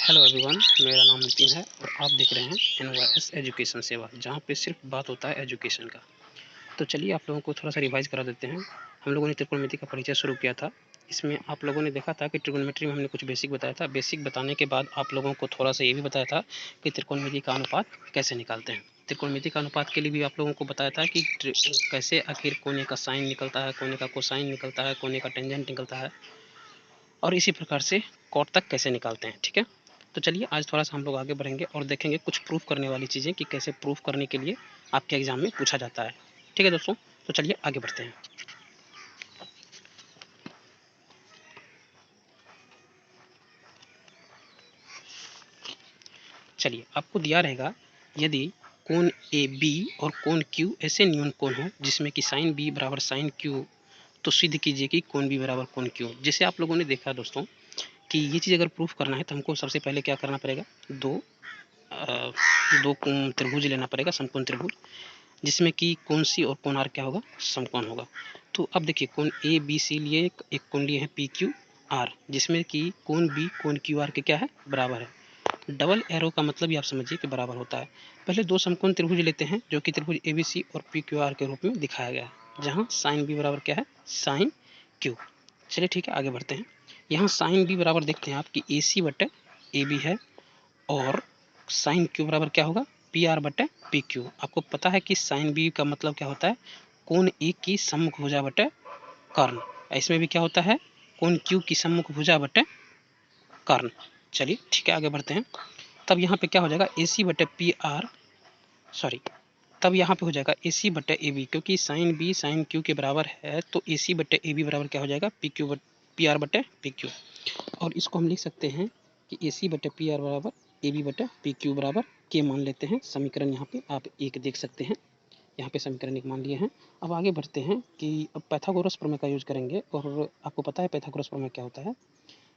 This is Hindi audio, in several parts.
हेलो एवरीवन, मेरा नाम नितिन है और आप देख रहे हैं NYS एजुकेशन सेवा, जहां पे सिर्फ बात होता है एजुकेशन का। तो चलिए आप लोगों को थोड़ा सा रिवाइज करा देते हैं। हम लोगों ने त्रिकोणमिति का परिचय शुरू किया था। इसमें आप लोगों ने देखा था कि ट्रिगोनोमेट्री में हमने कुछ बेसिक बताया था। बेसिक बताने के बाद आप लोगों को थोड़ा सा ये भी बताया था कि त्रिकोणमिति का अनुपात कैसे निकालते हैं। त्रिकोणमिति का अनुपात के लिए भी आप लोगों को बताया था कि कैसे आखिर कोने का साइन निकलता है, कोने का कोसाइन निकलता है, कोने का टेंजेंट निकलता है, और इसी प्रकार से कॉट तक कैसे निकालते हैं। ठीक है, तो चलिए आज थोड़ा सा हम लोग आगे बढ़ेंगे और देखेंगे कुछ प्रूफ करने वाली चीज़ें कि कैसे प्रूफ करने के लिए आपके एग्जाम में पूछा जाता है। ठीक है दोस्तों, तो चलिए आगे बढ़ते हैं। चलिए, आपको दिया रहेगा यदि कोण ए बी और कोण क्यू ऐसे न्यून कोण हो जिसमें कि साइन बी बराबर साइन क्यू, तो सिद्ध कीजिए कि कोण बी बराबर कोण क्यू। जैसे आप लोगों ने देखा दोस्तों कि ये चीज़ अगर प्रूफ करना है तो हमको सबसे पहले क्या करना पड़ेगा, दो त्रिभुज लेना पड़ेगा, समकोण त्रिभुज, जिसमें कि कोण सी और कोण आर क्या होगा, समकोण होगा। तो अब देखिए कोण ए बी सी लिए एक कोण लिए हैं पी क्यू आर, जिसमें कि कोण बी कोण क्यू आर के क्या है, बराबर है। डबल एरो का मतलब ही आप समझिए कि बराबर होता है। पहले दो समकोण त्रिभुज लेते हैं जो कि त्रिभुज ए बी सी और पी क्यू आर के रूप में दिखाया गया है, जहाँ साइन बी बराबर क्या है, साइन क्यू। चलिए ठीक है, आगे बढ़ते हैं। यहाँ साइन बी बराबर देखते हैं आप कि ए सी बटे ए बी है, और साइन क्यू बराबर क्या होगा, पी आर बटे पी क्यू। आपको पता है कि साइन बी का मतलब क्या होता है, कोण ए की सम्मुख भुजा बटे कर्ण। इसमें भी क्या होता है, कोण क्यू की सम्मुख भुजा बटे कर्ण। चलिए ठीक है, आगे बढ़ते हैं। तब यहाँ पे क्या हो जाएगा, ए सी बटे पी आर, सॉरी, तब यहाँ पे हो जाएगा ए सी बटे ए बी, क्योंकि साइन बी साइन क्यू के बराबर है, तो ए सी बटे ए बी बराबर क्या हो जाएगा, पी क्यू पी आर बटे पी क्यू। और इसको हम लिख सकते हैं कि ए सी बटे पी आर बराबर ए बी बटे पी क्यू बराबर के मान लेते हैं। समीकरण यहाँ पे आप एक देख सकते हैं, यहाँ पे समीकरण एक मान लिए हैं। अब आगे बढ़ते हैं कि अब पैथागोरस प्रमेय का यूज करेंगे, और आपको पता है पैथागोरस प्रमेय क्या होता है,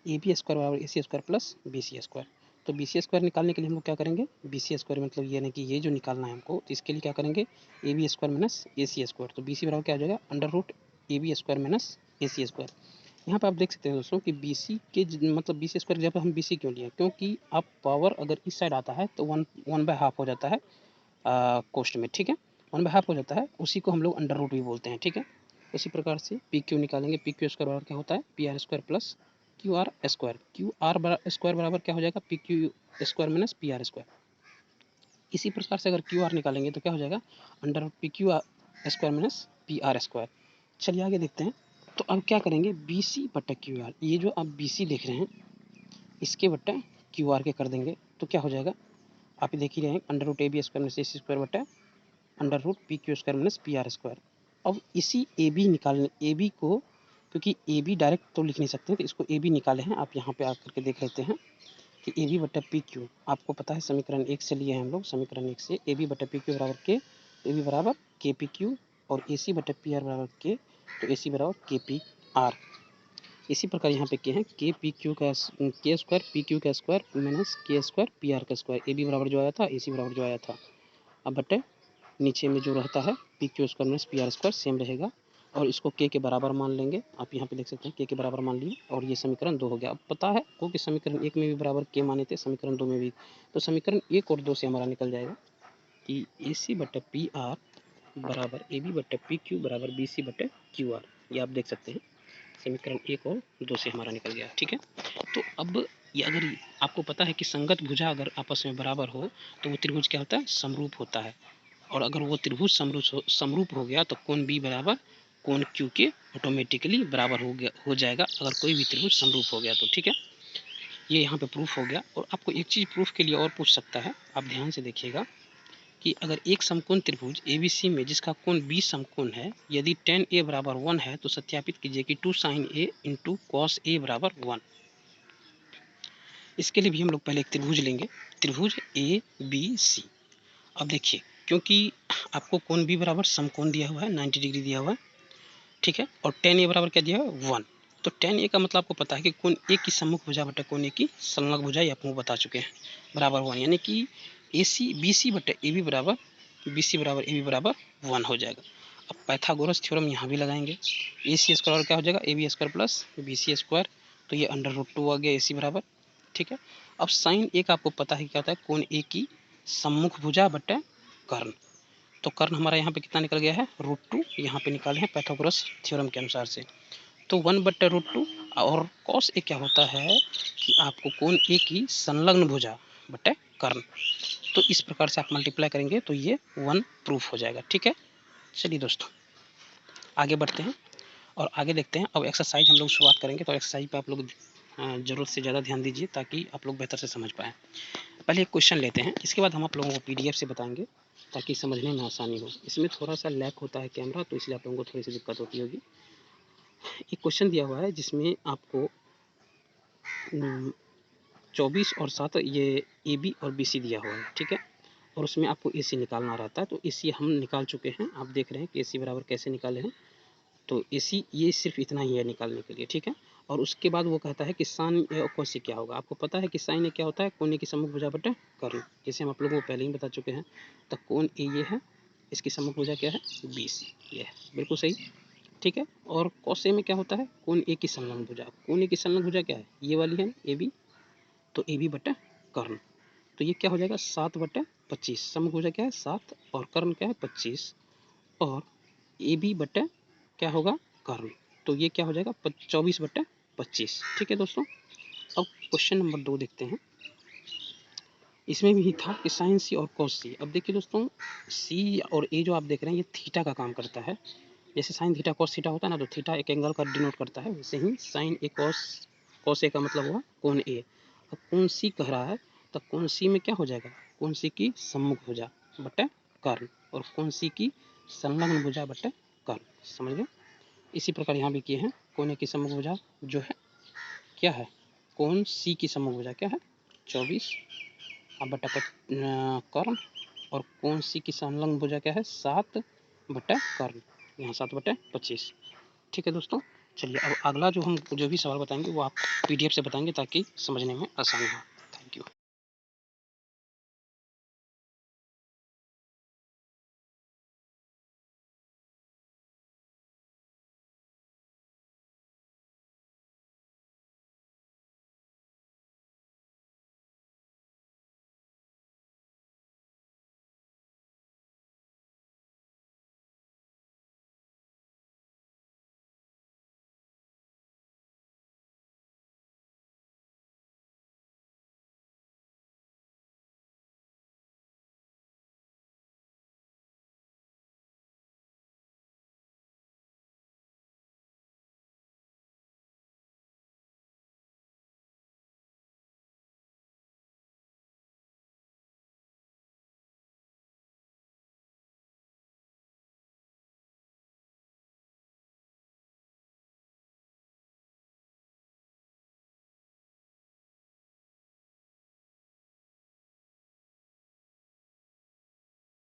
ए बी स्क्वायर बराबर A C square plus B C square. तो बी सी स्क्वायर निकालने के लिए हम लोग क्या करेंगे, बी सी स्क्वायर मतलब ये नहीं कि ये जो निकालना है हमको, तो इसके लिए क्या करेंगे, A B square minus A C square. तो बी सी बराबर क्या हो जाएगा, under root A B square minus A C square. यहाँ पे आप देख सकते हैं दोस्तों कि बी सी के मतलब बी सी स्क्वायर की जगह हम बी सी क्यों लिए, क्योंकि आप पावर अगर इस साइड आता है तो वन बाय हाफ हो जाता है कोष्ट में। ठीक है, वन बाय हाफ हो जाता है, उसी को हम लोग अंडर रूट भी बोलते हैं। ठीक है, उसी प्रकार से पी क्यू निकालेंगे, पी क्यू स्क्वायर बराबर क्या होता है, P R square plus Q R square. Q R square बराबर क्या हो जाएगा, P Q square minus P R square. इसी प्रकार से अगर क्यू आर निकालेंगे तो क्या हो जाएगा, under P Q square minus P R square. चलिए आगे देखते हैं। तो अब क्या करेंगे, बी सी बटा क्यू आर, ये जो आप बी सी देख रहे हैं इसके बटा क्यू आर के कर देंगे, तो क्या हो जाएगा, आप देख ही रहे हैं, under root A B square minus A C square बटा under root P Q square minus P R square. अब इसी ए बी निकालने, ए बी को, क्योंकि ए बी डायरेक्ट तो लिख नहीं सकते, तो इसको ए बी निकाले हैं, आप यहाँ पे आकर के देख लेते हैं कि ए बी बटा पी क्यू, आपको पता है समीकरण एक से लिए हैं हम लोग, समीकरण एक से ए बी बटा पी क्यू बराबर के, ए बी बराबर के पी क्यू, और ए सी बटा पी आर बराबर के, तो ए सी बराबर के पी आर। इसी प्रकार यहाँ पे के हैं के पी क्यू का के स्क्वायर पी क्यू का स्क्वायर माइनस के स्क्वायर पी आर का स्क्वायर। ए बी बराबर जो आया था, ए सी बराबर जो आया था, अब बटे नीचे में जो रहता है P Q square minus P R square same रहेगा, और इसको के बराबर मान लेंगे। आप यहाँ पे देख सकते हैं के बराबर मान लिए, और ये समीकरण 2 हो गया। अब पता है को कि समीकरण 1 में भी बराबर के माने थे, समीकरण 2 में भी, तो समीकरण 1 और 2 से हमारा निकल जाएगा कि ए सी बटे पी आर बराबर ए बी बटे पी क्यू बराबर बी सी बटे क्यू आर। ये आप देख सकते हैं, समीकरण 1 और 2 से हमारा निकल गया। ठीक है, तो अब ये अगर आपको पता है कि संगत भुजा अगर आपस में बराबर हो तो वो त्रिभुज क्या होता है, समरूप होता है। और अगर वो त्रिभुज समरूप हो गया तो कोण बी बराबर कोण क्यू के ऑटोमेटिकली बराबर हो जाएगा, अगर कोई भी त्रिभुज समरूप हो गया तो। ठीक है, ये यहाँ पे प्रूफ हो गया। और आपको एक चीज़ प्रूफ के लिए और पूछ सकता है, आप ध्यान से देखिएगा कि अगर एक समकोण त्रिभुज ए बी सी में जिसका कोण बी समकोण है, यदि tan a बराबर 1 है तो सत्यापित कीजिए कि 2 sin a into cos A बराबर 1। इसके लिए भी हम लोग पहले एक त्रिभुज लेंगे, त्रिभुज ए बी सी। अब देखिए, क्योंकि आपको कोण बी बराबर समकोण दिया हुआ है, 90 डिग्री दिया हुआ है। ठीक है, और tan a बराबर क्या दिया है, 1। तो tan a का मतलब आपको पता है कि कोण ए की सम्मुख भुजा बटे कोण ए की संलग्न भुजा, ये आपको बता चुके हैं, बराबर 1, यानी कि ए सी बी सी बटे ए बी बराबर बी सी बराबर ए बी बराबर 1 हो जाएगा। अब पाइथागोरस थ्योरम यहाँ भी लगाएंगे, ए सी स्क्वायर और क्या हो जाएगा, A B square plus B C square, तो ये अंडर रूट 2 आ गया ए सी बराबर। ठीक है, अब साइन ए का आपको पता है क्या होता है, कोण ए की सम्मुख भुजा बटे कर्ण। तो कर्ण हमारा यहाँ पे कितना निकल गया है, √2, यहाँ पे निकाले हैं पाइथागोरस थ्योरम के अनुसार से। तो 1/√2 और कॉस ए क्या होता है कि आपको कोण ए की संलग्न भुजा बटे कर्ण। तो इस प्रकार से आप मल्टीप्लाई करेंगे तो ये 1 प्रूफ हो जाएगा। ठीक है, चलिए दोस्तों आगे बढ़ते हैं और आगे देखते हैं। अब एक्सरसाइज हम लोग शुरुआत करेंगे, तो एक्सरसाइज पे आप लोग ज़रूरत से ज़्यादा ध्यान दीजिए ताकि आप लोग बेहतर से समझ पाएँ। पहले एक क्वेश्चन लेते हैं, इसके बाद हम आप लोगों को पीडीएफ से बताएंगे ताकि समझने में आसानी हो। इसमें थोड़ा सा लैग होता है कैमरा, तो इसलिए आप लोगों को थोड़ी सी दिक्कत होती होगी। एक क्वेश्चन दिया हुआ है जिसमें आपको 24 और 7 ये ए बी और बी सी दिया हुआ है। ठीक है, और उसमें आपको ए सी निकालना रहता है। तो ए सी हम निकाल चुके हैं, आप देख रहे हैं कि ए सी बराबर कैसे निकाले हैं। तो ए सी ये सिर्फ इतना ही है निकालने के लिए। ठीक है, और उसके बाद वो कहता है कि साइन ए और कोस ए क्या होगा। आपको पता है कि साइन ए क्या होता है, कोण ए की सम्मुख भुजा बटे कर्ण, जैसे हम आप लोगों को पहले ही बता चुके हैं। तो कोण ए ये है, इसकी सम्मुख भुजा क्या है, बी सी, ये है बिल्कुल सही। ठीक है, और कोस ए में क्या होता है, कोण ए की संलग्न भुजा। कोण ए की संलग्न भुजा क्या है, ये वाली है ए बी, तो ए बी बटे कर्ण। तो ये क्या हो जाएगा 7/25, सम्मुख भुजा क्या है 7 और कर्ण क्या है 25, और ए बी बटे क्या होगा कर्ण। तो ये क्या हो जाएगा 24/25। ठीक है दोस्तों, अब क्वेश्चन नंबर 2 देखते हैं। इसमें भी था कि साइन सी और कॉस सी। अब देखिए दोस्तों, सी और ए जो आप देख रहे हैं ये थीटा का काम करता है। जैसे साइन थीटा कॉस थीटा होता है ना, तो थीटा एक एंगल का डिनोट करता है, वैसे ही साइन ए कॉस ए का मतलब हुआ कोण ए। अब कोण सी कह रहा है, तो कोण सी में क्या हो जाएगा, कोण सी की सम्मुख भुजा बटे कर्ण, और कोण सी की संलग्न भुजा बटे कर्ण। समझ गए। इसी प्रकार यहाँ भी किए हैं। कोण ए की सम्मुख भुजा जो है क्या है, कोण सी की सम्मुख भुजा क्या है 24 बटा कर्ण, और कोण सी की संलग्न भुजा क्या है 7 बटा कर्ण, यहाँ 7/25। ठीक है दोस्तों, चलिए अब अगला जो भी सवाल बताएंगे वो आप पीडीएफ से बताएंगे ताकि समझने में आसानी हो।